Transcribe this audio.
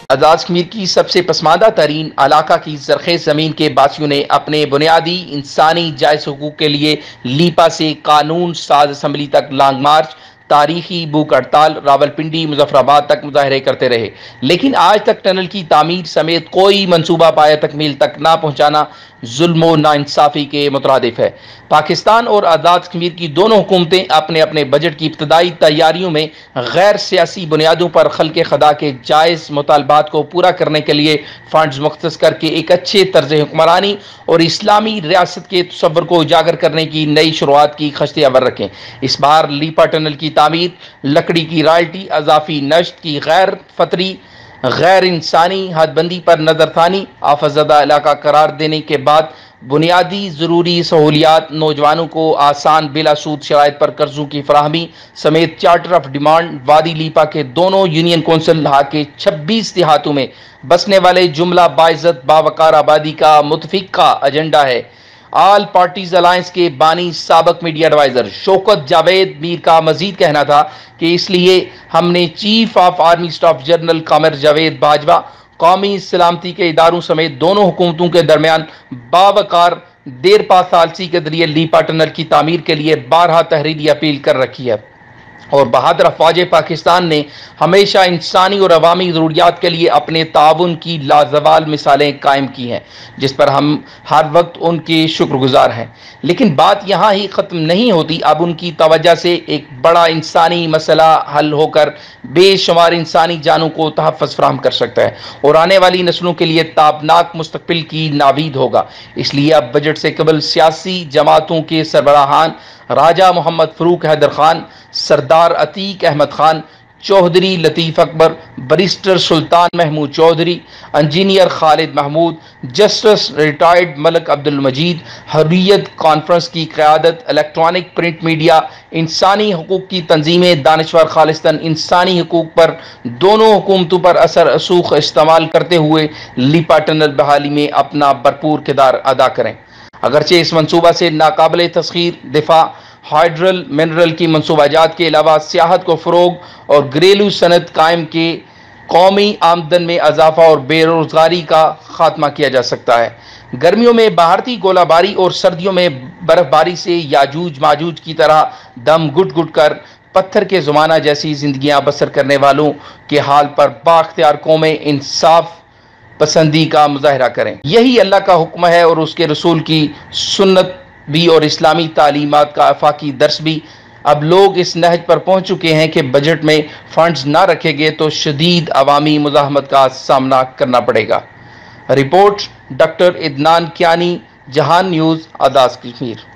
آزاد کشمیر کی سب سے پسماندہ ترین علاقہ کی زرخیز زمین کے باسیوں نے اپنے بنیادی انسانی جائز حقوق کے لیے لیپا سے قانون ساز اسمبلی تک لانگ مارچ، تاریخی بھوک ہڑتال، راولپنڈی، مظفر آباد تک مظاہرے کرتے رہے، لیکن آج تک ٹنل کی تعمیر سمیت کوئی منصوبہ پایہ تکمیل تک نہ پہنچانا ظلم و ناانصافی کے مترادف ہے۔ پاکستان اور آزاد کشمیر کی دونوں حکومتیں اپنے اپنے بجٹ کی ابتدائی تیاریوں میں غیر سیاسی بنیادوں پر خلق خدا کے جائز مطالبات کو پورا کرنے کے لیے فنڈز مختص کر کے ایک اچھے طرز حکمرانی اور اسلامی ریاست کے تصور کو اجاگر کرنے کی نئی شروعات کی خشت اول رکھیں۔ اس بار لیپا ٹنل کی تعمیر، لکڑی کی رائلٹی، اضافی نشت کی غیر فطری غیر انسانی حد بندی پر نظر ثانی، آفت زدہ علاقہ قرار دینے کے بعد بنیادی ضروری سہولیات، نوجوانوں کو آسان بلا سود شرائط پر قرضوں کی فراہمی سمیت چارٹر آف ڈیمانڈ، وادی لیپا کے دونوں یونین کونسل کے 26 دیہاتوں میں بسنے والے جملہ باعزت باوقار آبادی کا متفقہ ایجنڈا ہے۔ آل پارٹیز الائنس کے بانی سابق میڈیا ایڈوائزر شوکت جاوید میر کا مزید کہنا تھا کہ اس لیے ہم نے chief of army staff general Qamar Javed Bajwa, قومی سلامتی کے اداروں سمیت دونوں حکومتوں کے درمیان باوقار دیرپا ثالثی کے ذریعے لیپا ٹنل کی تعمیر کے لیے بارہا تحریری اپیل کر رکھی ہے، اور بہادر افواج پاکستان نے ہمیشہ انسانی اور عوامی ضروریات کے لیے اپنے تعاون کی لازوال مثالیں قائم کی ہیں، جس پر ہم ہر وقت ان کے شکر گزار ہیں۔ لیکن بات یہاں ہی ختم نہیں ہوتی، اب ان کی توجہ سے ایک بڑا انسانی مسئلہ حل ہو کر بے شمار انسانی جانوں کو تحفظ فراہم کر سکتا ہے اور آنے والی نسلوں کے لیے تابناک مستقبل کی ناوید ہوگا۔ اس لیے اب بجٹ سے قبل سیاسی جماعتوں کے سربراہان راجہ محمد فروخ حیدر خان، سردار عتیق احمد خان، چوہدری لطیف اکبر، بریسٹر سلطان محمود چودھری، انجینئر خالد محمود، جسٹس ریٹائرڈ ملک عبد المجید، حریت کانفرنس کی قیادت، الیکٹرانک پرنٹ میڈیا، انسانی حقوق کی تنظیمیں، دانشور خالصتاً انسانی حقوق پر دونوں حکومتوں پر اثر رسوخ استعمال کرتے ہوئے لیپا ٹنل بحالی میں اپنا بھرپور کردار ادا کریں۔ اگرچہ اس منصوبہ سے ناقابل تسخیر دفاع، ہائیڈرل منرل کی منصوبہ جات کے علاوہ سیاحت کو فروغ اور گھریلو صنعت قائم کے قومی آمدن میں اضافہ اور بے روزگاری کا خاتمہ کیا جا سکتا ہے۔ گرمیوں میں بھارتی گولہ باری اور سردیوں میں برف باری سے یاجوج ماجوج کی طرح دم گھٹ گھٹ کر پتھر کے زمانہ جیسی زندگیاں بسر کرنے والوں کے حال پر بااختیار قومیں انصاف پسندی کا مظاہرہ کریں۔ یہی اللہ کا حکم ہے اور اس کے رسول کی سنت بھی اور اسلامی تعلیمات کا آفاقی درس بھی۔ اب لوگ اس نہج پر پہنچ چکے ہیں کہ بجٹ میں فنڈز نہ رکھے گئے تو شدید عوامی مزاحمت کا سامنا کرنا پڑے گا۔ رپورٹ ڈاکٹر عدنان کیانی، جہان نیوز، آزاد کشمیر۔